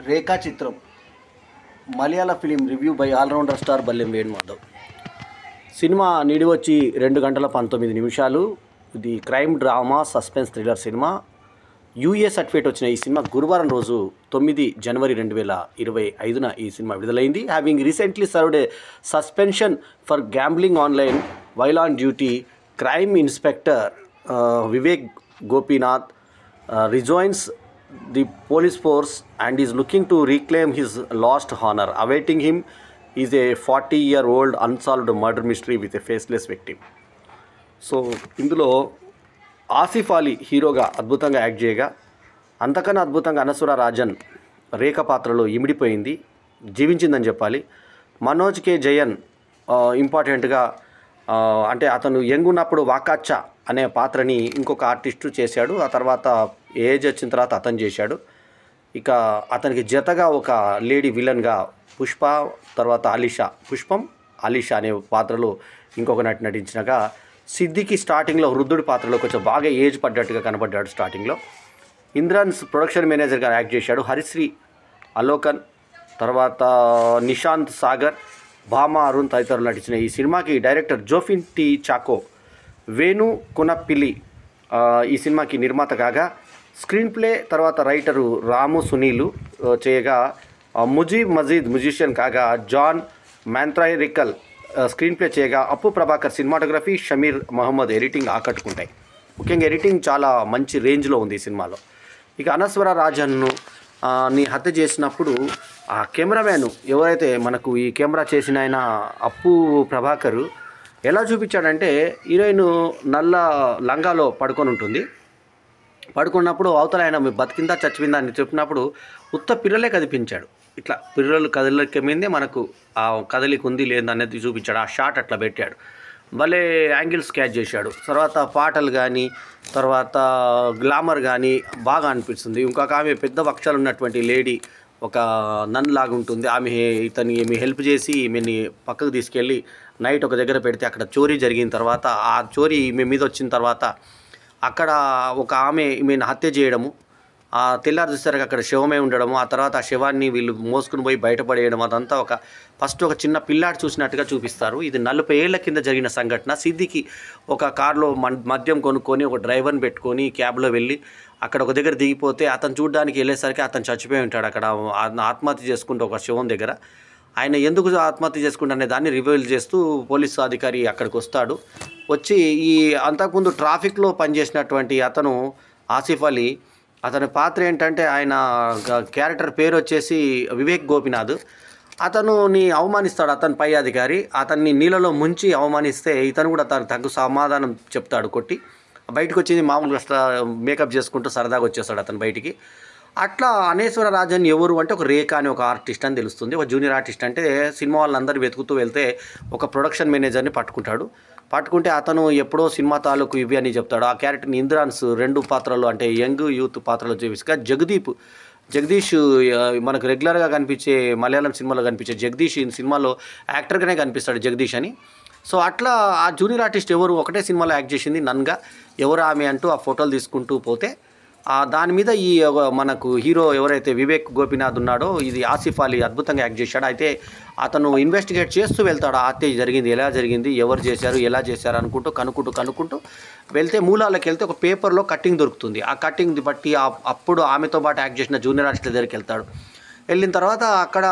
రేఖా చిత్రం మలయాళ film review by allrounder star Ballem Venumadhav. Cinema నిడి వచ్చి 2 గంటల 19 నిమిషాలు. ఇది crime drama suspense thriller cinema. UA certificate వచ్చిన ఈ సినిమా గురువారం రోజు 9 జనవరి 2025న ఈ సినిమా విడుదలైంది. Having recently served A suspension for gambling online while on duty, crime inspector Vivek Gopinath rejoins the police force and is looking to reclaim his lost honor. Awaiting him is a 40-year-old unsolved murder mystery with a faceless victim. So ఇందులో ఆసిఫ్ అలీ హీరోగా అద్భుతంగా act చేయగా, అంతకన్నా అద్భుతంగా అనసూర రాజన్ రేఖ పాత్రలో ఇమిడిపోయింది, జీవించిందని చెప్పాలి. మనోజ్ కే జయన్ ఇంపార్టెంట్గా అంటే అతను యంగ్ ఉన్నప్పుడు వాకాచ్చా అనే పాత్రని ఇంకొక ఆర్టిస్టు చేశాడు. ఆ తర్వాత ఏజ్ వచ్చిన తర్వాత అతను చేశాడు. ఇక అతనికి జతగా ఒక లేడీ విలన్గా పుష్ప, తర్వాత ఆలిషా అనే పాత్రలో ఇంకొక నటి నటించినగా, సిద్దికి స్టార్టింగ్లో వృద్ధుడి పాత్రలో కొంచెం బాగా ఏజ్ పడ్డట్టుగా కనబడ్డాడు స్టార్టింగ్లో. ఇంద్రాన్స్ ప్రొడక్షన్ మేనేజర్గా యాక్ట్ చేశాడు. హరిశ్రీ అలోకన్, తర్వాత నిశాంత్ సాగర్, భామా అరుణ్ తదితరులు నటించిన ఈ సినిమాకి డైరెక్టర్ జోఫిన్ టి చాకో, వేణు కునప్పిల్లి ఈ సినిమాకి నిర్మాత కాగా, స్క్రీన్ ప్లే తర్వాత రైటరు రాము సునీలు చేయగా, ముజీబ్ మజీద్ మ్యూజిషియన్ కాగా, జాన్ మ్యాంత్రాయిరికల్ స్క్రీన్ ప్లే చేయగా, అప్పు ప్రభాకర్ సినిమాటోగ్రఫీ, షమీర్ మహమ్మద్ ఎడిటింగ్ ఆకట్టుకుంటాయి. ముఖ్యంగా ఎడిటింగ్ చాలా మంచి రేంజ్లో ఉంది ఈ సినిమాలో. ఇక అనస్వర రాజన్ను ని హత్య చేసినప్పుడు ఆ కెమెరామ్యాన్ ఎవరైతే మనకు ఈ కెమెరా చేసిన ఆయన అప్పు ప్రభాకర్ ఎలా చూపించాడంటే, హీరోయిన్ నల్ల లంగాలో పడుకొని ఉంటుంది. పడుకున్నప్పుడు అవతల ఆయన బతికిందా చచ్చిపోయిందా అని చెప్పినప్పుడు ఉత్త పిర్రలే కదిపించాడు. ఇట్లా పిర్రలు కదలికమిందే మనకు ఆ కదలిక ఉంది లేదనేది చూపించాడు. ఆ షాట్ అట్లా పెట్టాడు. భలే యాంగిల్స్ క్యాచ్ చేశాడు. తర్వాత పాటలు కానీ, తర్వాత గ్లామర్ కానీ బాగా అనిపిస్తుంది. ఇంకొక ఆమె పెద్ద వక్షాలు ఉన్నటువంటి లేడీ, ఒక నన్ లాగా ఉంటుంది. ఈమె హెల్ప్ చేసి ఈమెని పక్కకు తీసుకెళ్ళి నైట్ ఒక దగ్గర పెడితే అక్కడ చోరీ జరిగిన తర్వాత, ఆ చోరీ ఈమె మీద వచ్చిన తర్వాత అక్కడ ఒక ఆమె ఈమెను హత్య చేయడము, ఆ తెల్లారి చూసేసరికి అక్కడ శవమే ఉండడము, ఆ తర్వాత ఆ శవాన్ని వీళ్ళు మోసుకుని పోయి బయటపడేయడం, అదంతా ఫస్ట్ ఒక చిన్న పిల్లాడు చూసినట్టుగా చూపిస్తారు. ఇది 40 ఏళ్ల కింద జరిగిన సంఘటన. సిద్దికి ఒక కారులో మద్యం కొనుక్కొని ఒక డ్రైవర్ని పెట్టుకొని క్యాబ్లో వెళ్ళి అక్కడ ఒక దగ్గర దిగిపోతే అతను చూడడానికి వెళ్ళేసరికి అతను చచ్చిపోయి ఉంటాడు. అక్కడ ఆత్మహత్య చేసుకుంటూ ఒక శవం దగ్గర. ఆయన ఎందుకు ఆత్మహత్య చేసుకుంటానే దాన్ని రివీల్ చేస్తూ పోలీసు అధికారి అక్కడికి వస్తాడు. వచ్చి ఈ అంతకుముందు ట్రాఫిక్లో పనిచేసినటువంటి అతను ఆసిఫ్ అలీ, అతని పాత్ర ఏంటంటే ఆయన క్యారెక్టర్ పేరు వచ్చేసి వివేక్ గోపీనాథ్. అతనుని అవమానిస్తాడు అతని పై అధికారి. అతన్ని నీళ్ళలో ముంచి అవమానిస్తే ఇతను కూడా తగు సమాధానం చెప్తాడు కొట్టి. బయటకు వచ్చేది మామూలుగా మేకప్ చేసుకుంటూ సరదాగా వచ్చేస్తాడు అతను బయటికి. అట్లా అనేశ్వర రాజన్ ఎవరు అంటే ఒక రేఖ అని ఒక ఆర్టిస్ట్ అని తెలుస్తుంది. ఒక జూనియర్ ఆర్టిస్ట్ అంటే సినిమా వాళ్ళందరూ వెతుకుతూ వెళ్తే ఒక ప్రొడక్షన్ మేనేజర్ని పట్టుకుంటే అతను ఎప్పుడో సినిమా తాలూకు ఇవి అని చెప్తాడు. ఆ క్యారెక్టర్ని ఇంద్రాన్స్ 2 పాత్రలు అంటే యంగ్ యూత్ పాత్రలు చూపిస్తా. జగదీష్ మనకు రెగ్యులర్గా కనిపించే మలయాళం సినిమాలో కనిపించే జగదీష్ ఈ సినిమాలో యాక్టర్గానే కనిపిస్తాడు జగదీష్ అని. సో అట్లా ఆ జూనియర్ ఆర్టిస్ట్ ఎవరు ఒకటే సినిమాలో యాక్ట్ చేసింది నన్గా, ఎవరు ఆమె అంటూ ఆ ఫోటోలు తీసుకుంటూ పోతే దాని మీద ఈ మనకు హీరో ఎవరైతే వివేక్ గోపీనాథ్ ఉన్నాడో, ఇది ఆసిఫ్ అలీ అద్భుతంగా యాక్ట్ చేశాడు. అయితే అతను ఇన్వెస్టిగేట్ చేస్తూ వెళ్తాడు. ఆ హత్య జరిగింది, ఎలా జరిగింది, ఎవరు చేశారు, ఎలా చేశారు కనుక్కుంటూ వెళ్తే మూలాలకు వెళ్తే ఒక పేపర్లో కట్టింగ్ దొరుకుతుంది. ఆ కట్టింగ్ బట్టి అప్పుడు ఆమెతో పాటు యాక్ట్ చేసిన జూనియర్ ఆర్టిస్ట్ దగ్గరికి వెళ్తాడు. వెళ్ళిన తర్వాత అక్కడ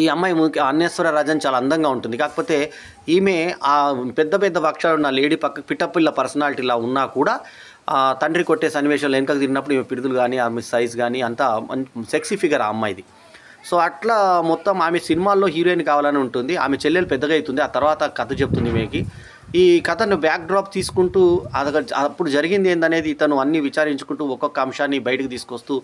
ఈ అమ్మాయి అనేశ్వర రాజన్ చాలా అందంగా ఉంటుంది. కాకపోతే ఈమె ఆ పెద్ద వక్షాలు ఉన్న లేడీ పక్క పిట్టపిల్ల పర్సనాలిటీలా ఉన్నా కూడా తండ్రి కొట్టే సన్నివేశాలు వెనకకు తిరిగినప్పుడు ఈమె పిడుదలు కానీ ఆమె సైజ్ కానీ అంతా సెక్సీ ఫిగర్ ఆ అమ్మాయిది. సో అట్లా మొత్తం ఆమె సినిమాల్లో హీరోయిన్ కావాలని ఉంటుంది. ఆమె చెల్లెలు పెద్దగా అవుతుంది. ఆ తర్వాత కథ చెప్తుంది ఈమెకి. ఈ కథను బ్యాక్ డ్రాప్ తీసుకుంటూ అప్పుడు జరిగింది ఏందనేది ఇతను అన్నీ విచారించుకుంటూ ఒక్కొక్క అంశాన్ని బయటకు తీసుకొస్తూ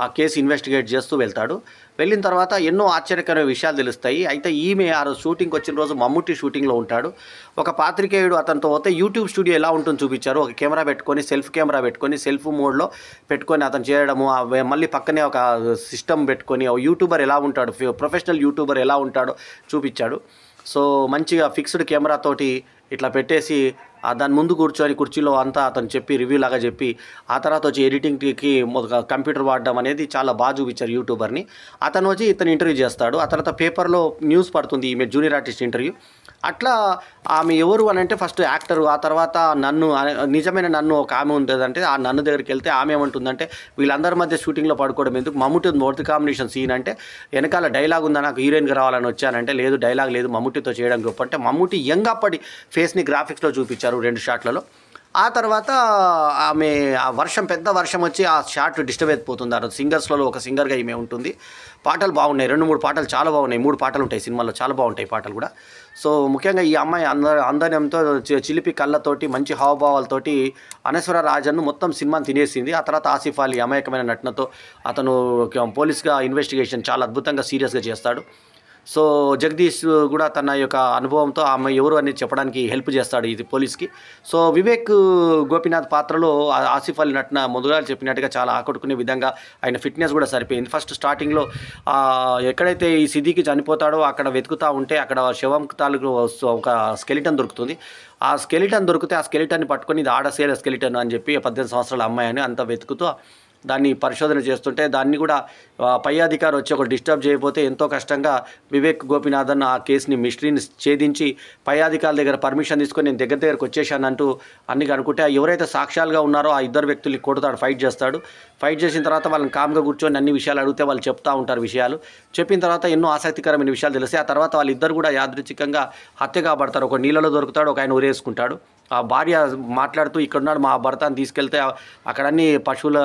ఆ కేసు ఇన్వెస్టిగేట్ చేస్తూ వెళ్తాడు. వెళ్ళిన తర్వాత ఎన్నో ఆశ్చర్యకరమైన విషయాలు తెలుస్తాయి. అయితే ఈమె ఆ రోజు షూటింగ్కి వచ్చిన రోజు మమ్ముట్టి షూటింగ్లో ఉంటాడు. ఒక పాత్రికేయుడు అతనితో పోతే యూట్యూబ్ స్టూడియో ఎలా ఉంటుందో చూపించారు. ఒక కెమెరా పెట్టుకొని సెల్ఫ్ మోడ్లో పెట్టుకొని అతను చేయడము, మళ్ళీ పక్కనే ఒక సిస్టమ్ పెట్టుకొని యూట్యూబర్ ఎలా ఉంటాడు, ప్రొఫెషనల్ యూట్యూబర్ ఎలా ఉంటాడో చూపించాడు. సో మంచిగా ఫిక్స్డ్ కెమెరాతోటి ఇట్లా పెట్టేసి దాని ముందు కూర్చొని కుర్చీలో అంతా అతను చెప్పి రివ్యూ లాగా చెప్పి ఆ తర్వాత వచ్చి ఎడిటింగ్కి కంప్యూటర్ వాడడం అనేది చాలా బాగా చూపించారు యూట్యూబర్ని. అతను వచ్చి ఇతను ఇంటర్వ్యూ చేస్తాడు. ఆ తర్వాత పేపర్లో న్యూస్ పడుతుంది ఈమె జూనియర్ ఆర్టిస్ట్ ఇంటర్వ్యూ. అట్లా ఆమె ఎవరు అని అంటే ఫస్ట్ యాక్టరు, ఆ తర్వాత నన్ను నిజమైన నన్ను ఒక ఆమె ఉంటుందంటే ఆ నన్ను దగ్గరికి వెళ్తే ఆమె ఏమంటుందంటే వీళ్ళందరి మధ్య షూటింగ్లో పడుకోవడం ఎందుకు, మమ్ముటి మొదటి కాంబినేషన్ సీన్ అంటే వెనకాల డైలాగ్ ఉందా, నాకు హీరోయిన్గా రావాలని వచ్చానంటే లేదు డైలాగ్ లేదు మమ్ముటితో చేయడం గొప్ప అంటే మమ్ముటి యంగ్ అప్పటి ఫేస్ని గ్రాఫిక్స్లో చూపించారు 2 షాట్లలో. ఆ తర్వాత ఆమె ఆ వర్షం పెద్ద వర్షం వచ్చి ఆ షాట్ డిస్టర్బ్ అయిపోతుంది. ఆ సింగర్స్లలో ఒక సింగర్గా ఈమె ఉంటుంది. పాటలు బాగున్నాయి, 2-3 పాటలు చాలా బాగున్నాయి. 3 పాటలు ఉంటాయి సినిమాలో, చాలా బాగుంటాయి పాటలు కూడా. సో ముఖ్యంగా ఈ అమ్మాయి అందనంతో చిలిపి కళ్ళతోటి మంచి హావభావాలతోటి అనశ్వర రాజన్ను మొత్తం సినిమాని తినేసింది. ఆ తర్వాత ఆసిఫ్ అలీ అమాయకమైన నటనతో అతను పోలీస్గా ఇన్వెస్టిగేషన్ చాలా అద్భుతంగా సీరియస్గా చేస్తాడు. సో జగదీష్ కూడా తన యొక్క అనుభవంతో ఆమె ఎవరు అని చెప్పడానికి హెల్ప్ చేస్తాడు ఇది పోలీస్కి. సో వివేక్ గోపీనాథ్ పాత్రలో ఆసిఫ్ అలీ నటన ముందుగా చెప్పినట్టుగా చాలా ఆకట్టుకునే విధంగా ఆయన ఫిట్నెస్ కూడా సరిపోయింది. ఫస్ట్ స్టార్టింగ్లో ఎక్కడైతే ఈ సిద్దికి చనిపోతాడో అక్కడ వెతుకుతూ ఉంటే అక్కడ శవం తాలూకు ఒక స్కెలిటన్ దొరుకుతుంది. ఆ స్కెలిటన్ దొరికితే ఆ స్కెలిటన్ని పట్టుకొని ఇది ఆడసేల స్కెలిటన్ అని చెప్పి 18 సంవత్సరాల అమ్మాయి అని అంత వెతుకుతూ దాన్ని పరిశోధన చేస్తుంటే దాన్ని కూడా పై అధికారి వచ్చి ఒక డిస్టర్బ్ చేయకపోతే ఎంతో కష్టంగా వివేక్ గోపీనాథన్ ఆ కేసుని మిస్టరీని ఛేదించి పై అధికారుల దగ్గర పర్మిషన్ తీసుకొని నేను దగ్గరకు వచ్చేసానంటూ అన్ని అనుకుంటే ఎవరైతే సాక్ష్యాలుగా ఉన్నారో ఆ ఇద్దరు వ్యక్తుల్ని కొడతాడు, ఫైట్ చేస్తాడు. ఫైట్ చేసిన తర్వాత వాళ్ళని కామ్గా కూర్చొని అన్ని విషయాలు అడిగితే వాళ్ళు చెప్తూ ఉంటారు విషయాలు. చెప్పిన తర్వాత ఎన్నో ఆసక్తికరమైన విషయాలు తెలిస్తాయి. ఆ తర్వాత వాళ్ళిద్దరు కూడా యాదృచ్ఛికంగా హత్య కాబడతారు. ఒక నీళ్ళలో దొరుకుతాడు, ఒక ఆయన ఉరేసుకుంటాడు. ఆ భార్య మాట్లాడుతూ ఇక్కడున్నాడు మా భర్తని తీసుకెళ్తే అక్కడన్నీ పశువుల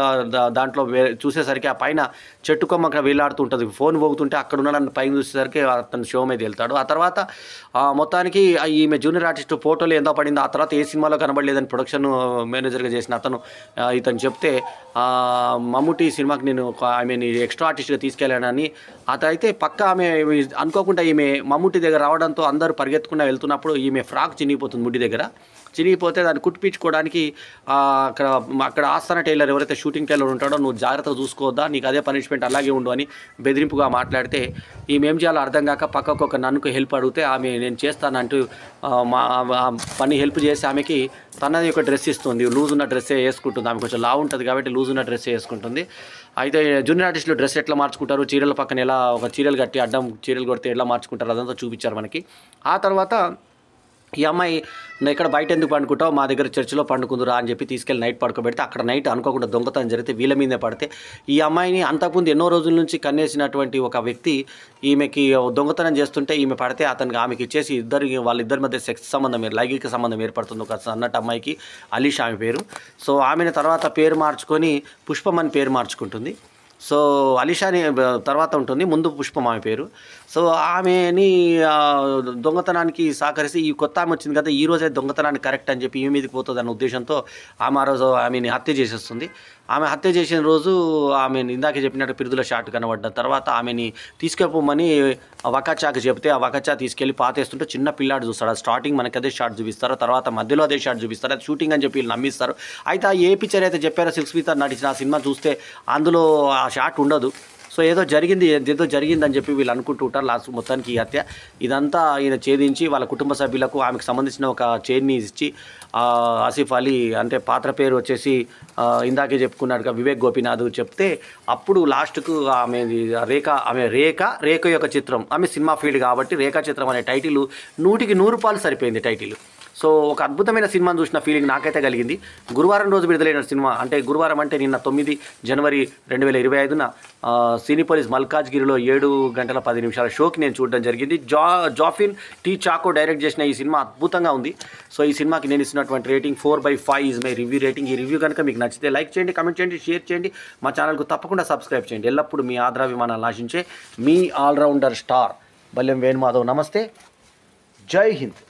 దాంట్లో చూసేసరికి ఆ పైన చెట్టు కొమ్మ అక్కడ వేలాడుతూ ఉంటుంది. ఫోన్ పోగుతుంటే అక్కడ ఉన్నాడని పైన చూసేసరికి అతను షో మీద వెళ్తాడు. ఆ తర్వాత మొత్తానికి ఈమె జూనియర్ ఆర్టిస్ట్ ఫోటోలు ఎంతో పడింది. ఆ తర్వాత ఏ సినిమాలో కనబడలేదని ప్రొడక్షన్ మేనేజర్గా చేసిన ఇతను చెప్తే మమ్ముటి సినిమాకి నేను ఆమెని ఎక్స్ట్రా ఆర్టిస్ట్గా తీసుకెళ్ళానని అతనైతే పక్క ఆమె అనుకోకుండా ఈమె మమ్ముటి దగ్గర రావడంతో అందరూ పరిగెత్తుకుండా వెళ్తున్నప్పుడు ఈమె ఫ్రాక్ చినిగిపోతుంది. ముడి దగ్గర చినిగిపోతే దాన్ని కుట్టిపించుకోవడానికి అక్కడ ఆస్థాన టైలర్ ఎవరైతే షూటింగ్ టైలర్ ఉంటాడో నువ్వు జాగ్రత్తగా చూసుకోవద్దా, నీకు అదే పనిష్మెంట్ అలాగే ఉండు అని బెదిరింపుగా మాట్లాడితే ఈమె ఏం చేయాలో అర్థం కాక పక్కకు ఒక నన్నుకు హెల్ప్ అడిగితే ఆమె నేను చేస్తానంటూ పని హెల్ప్ చేసి ఆమెకి తన యొక్క డ్రెస్ ఇస్తుంది. లూజ్ ఉన్న డ్రెస్సే వేసుకుంటుంది. ఆమె కొంచెం లావు ఉంటుంది కాబట్టి లూజ్ ఉన్న డ్రెస్సే వేసుకుంటుంది. అయితే జూనియర్ ఆర్టిస్టులు డ్రెస్ ఎట్లా మార్చుకుంటారు, చీరల పక్కన ఎలా ఒక చీరలు కట్టి అడ్డం చీరలు కొడితే ఎలా మార్చుకుంటారు అదంతా చూపించారు మనకి. ఆ తర్వాత ఈ అమ్మాయి ఇక్కడ బయట ఎందుకు పండుకుంటావు, మా దగ్గర చర్చిలో పండుకుందురా అని చెప్పి తీసుకెళ్ళి నైట్ పడుకోబెడితే అక్కడ నైట్ అనుకోకుండా దొంగతనం జరిగితే వీళ్ళ మీదే పడితే ఈ అమ్మాయిని అంతకుముందు ఎన్నో రోజుల నుంచి కన్నేసినటువంటి ఒక వ్యక్తి ఈమెకి దొంగతనం చేస్తుంటే ఈమె పడితే ఆమెకి ఇచ్చేసి వాళ్ళిద్దరి మధ్య సెక్స్ సంబంధం లైంగిక సంబంధం ఏర్పడుతుంది ఒక అన్నట్టు అమ్మాయికి అలీష్ ఆమె పేరు. సో ఆమెను తర్వాత పేరు మార్చుకొని పుష్పం అని పేరు మార్చుకుంటుంది. సో అలీషాని తర్వాత ఉంటుంది, ముందు పుష్పం ఆమె పేరు. సో ఆమెని దొంగతనానికి సహకరిస్తే ఈ కొత్త ఆమె వచ్చింది కదా, ఈ రోజే దొంగతనానికి కరెక్ట్ అని చెప్పి ఈమె మీదకి పోతుంది అన్న ఉద్దేశంతో ఆమె ఆ రోజు ఆమెని హత్య చేసేస్తుంది. ఆమె హత్య చేసిన రోజు ఆమెను ఇందాకే చెప్పినట్టు పిరుదుల షాట్ కనబడ్డ తర్వాత ఆమెని తీసుకెళ్ళిపోమని వకచాకి చెప్తే ఆ వకచా తీసుకెళ్ళి పాతేస్తుంటే చిన్న పిల్లాడు చూస్తాడు. అది స్టార్టింగ్ మనకి అదే షాట్ చూపిస్తారు, తర్వాత మధ్యలో అదే షాట్ చూపిస్తారు. అది షూటింగ్ అని చెప్పి వీళ్ళు నమ్మిస్తారు. అయితే ఏ పిక్చర్ అయితే చెప్పారో సిల్క్ స్మిత నటించిన ఆ సినిమా చూస్తే అందులో ఆ షాట్ ఉండదు. సో ఏదో జరిగిందని చెప్పి వీళ్ళు అనుకుంటూ ఉంటారు. లాస్ట్ మొత్తానికి ఈ హత్య ఇదంతా ఈయన ఛేదించి వాళ్ళ కుటుంబ సభ్యులకు ఆమెకు సంబంధించిన ఒక చైన్ని ఇచ్చి ఆసిఫ్ అలీ అంటే పాత్ర పేరు వచ్చేసి ఇందాకే చెప్పుకున్నట్టుగా వివేక్ గోపీనాథ్ చెప్తే అప్పుడు లాస్ట్కు రేఖ యొక్క చిత్రం, ఆమె సినిమా ఫీల్డ్ కాబట్టి రేఖా చిత్రం అనే టైటిల్ 100కి 100 సరిపోయింది టైటిల్. సో ఒక అద్భుతమైన సినిమాను చూసిన ఫీలింగ్ నాకైతే కలిగింది. గురువారం రోజు విడుదలైన సినిమా అంటే గురువారం అంటే నిన్న 9 జనవరి 2025న సినీపోలిస్ మల్కాజ్గిరిలో 7:10 షోకి నేను చూడడం జరిగింది. జాఫిన్ టీ చాకో డైరెక్ట్ చేసిన ఈ సినిమా అద్భుతంగా ఉంది. సో ఈ సినిమాకి నేను ఇచ్చినటువంటి rating 4/5 is my review rating. ఈ రివ్యూ కనుక మీకు నచ్చితే లైక్ చేయండి, కమెంట్ చేయండి, షేర్ చేయండి, మా ఛానల్కు తప్పకుండా సబ్స్క్రైబ్ చేయండి. ఎల్లప్పుడూ మీ ఆదరాభిమానాలు ఆశించే మీ ఆల్రౌండర్ స్టార్ బల్లెం వేణుమాధవ్. నమస్తే, జై హింద్.